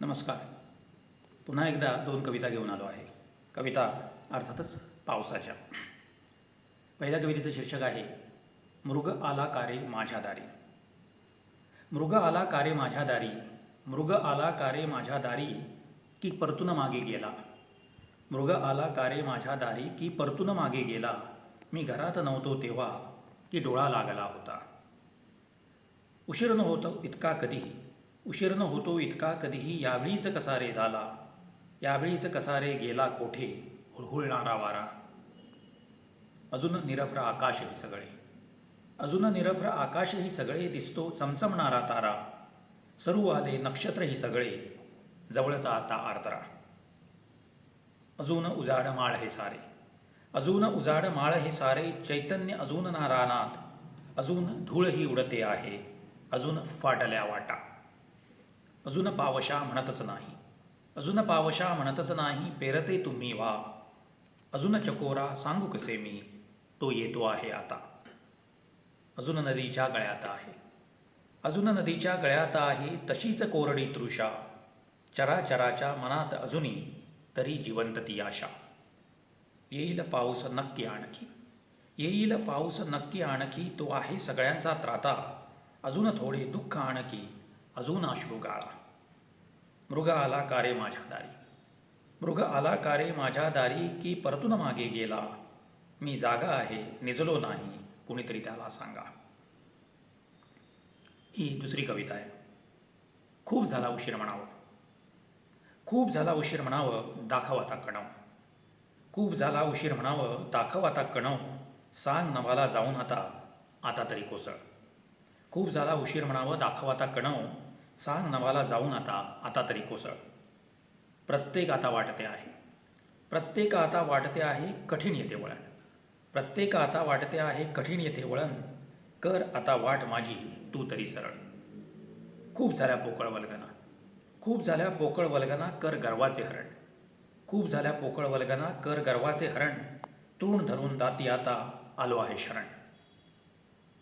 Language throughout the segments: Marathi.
नमस्कार. पुन्हा एकदा दोन कविता घेऊन आलो आहे. कविता अर्थातच पावसाच्या. पहिल्या कवितेचं शीर्षक आहे मृग आला कारे माझ्या दारी. मृग आला कारे माझ्या दारी, मृग आला कारे माझ्या दारी, की परतून मागे गेला. मृग आला कारे माझ्या दारी, की परतून मागे गेला. मी घरात नव्हतो तेव्हा, की डोळा लागला होता. उशीर न होतो इतका कधीही, उशीर न होतो इतका कधीही, यावेळीच कसा रे झाला, यावेळीच कसा रे गेला कोठे हुळहुळणारा वारा. अजून निरभ्र आकाश ही सगळे, अजून निरभ्र आकाश ही सगळे, दिसतो चमचमणारा तारा. सरू आले नक्षत्र ही सगळे, जवळचा आता आर्द्रा. अजून उजाड माळ हे सारे, अजून उजाड माळ हे सारे, चैतन्य अजून ना रानात, अजून धूळ ही उडते आहे, अजून फाटल्या वाटा. अजून पावशा म्हणतच नाही, अजून पावशा म्हणतच नाही, पेरते तुम्ही वा. अजून चकोरा सांगू कसे मी, तो येतो आहे आता. अजून नदीच्या गळ्यात आहे, अजून नदीच्या गळ्यात आहे, तशीच कोरडी तृषा. चराचराच्या मनात अजूनी तरी जिवंत ती आशा. येईल पाऊस नक्की आणखी, येईल पाऊस नक्की आणखी, तो आहे सगळ्यांचा त्राता. अजून थोडे दुःख आणखी, अजून अश्रू गाळा. मृग आला कारे माझ्या दारी, मृग आला कारे माझ्या दारी, की परतून मागे गेला. मी जागा आहे निजलो नाही, कुणीतरी त्याला सांगा. ही दुसरी कविता आहे. खूप झाला उशीर म्हणावं, खूप झाला उशीर म्हणावं, दाखव आता कणव. खूप झाला उशीर म्हणावं, दाखव आता कणव, सांग नभाला जाऊन आता, आता तरी कोसळ. खूप झाला उशीर म्हणावं, दाखव आता कणव, सांग नभाला जाऊन आता, आता तरी कोसळ. प्रत्येक आता वाटते आहे, प्रत्येक आता वाटते आहे, कठीण येते वळण. प्रत्येक आता वाटते आहे, कठीण येते वळण, कर आता वाट माझी तू तरी सरळ. खूप झाल्या पोकळ वल्गना, खूप झाल्या पोकळ वल्गना, कर गर्वाचे हरण. खूप झाल्या पोकळ वल्गना, कर गर्वाचे हरण, तृण धरून दाती आता आलो आहे शरण.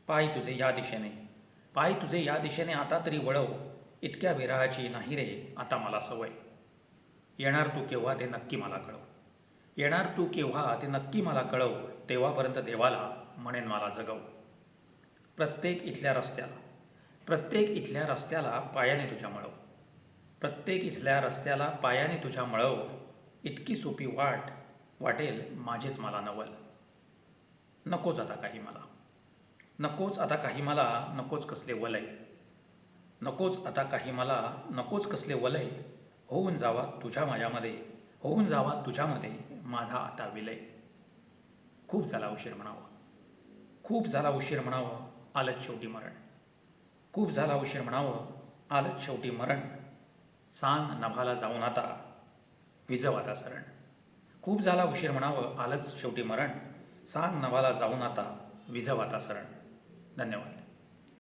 पाय तुझे या दिशेने, पाय तुझे या दिशेने आता तरी वळव, इतक्या विरहाची नाही रे आता मला सवय. येणार तू केव्हा ते नक्की मला कळव, येणार तू केव्हा ते नक्की मला कळव, तेव्हापर्यंत देवाला म्हणेन मला जगव. प्रत्येक इथल्या रस्त्याला, प्रत्येक इथल्या रस्त्याला पायाने तुझ्या मळव. प्रत्येक इथल्या रस्त्याला पायाने तुझ्या मळव, इतकी सोपी वाट वाटेल माझेच मला नवल. नकोच आता काही मला, नकोच आता काही मला, नकोच कसले वलय. नकोच आता काही मला, नकोच कसले वलय, होऊन जावा तुझ्या माझ्यामध्ये, होऊन जावा तुझ्यामध्ये माझा आता विलय. खूप झाला उशीर म्हणावं, खूप झाला उशीर म्हणावं, आलंच शेवटी मरण. खूप झाला उशीर म्हणावं, आलंच शेवटी मरण, सांग नभाला जाऊन आता, विझव आता सरण. खूप झाला उशीर म्हणावं, आलंच शेवटी मरण, सांग नभाला जाऊन आता, विझव आता सरण. धन्यवाद.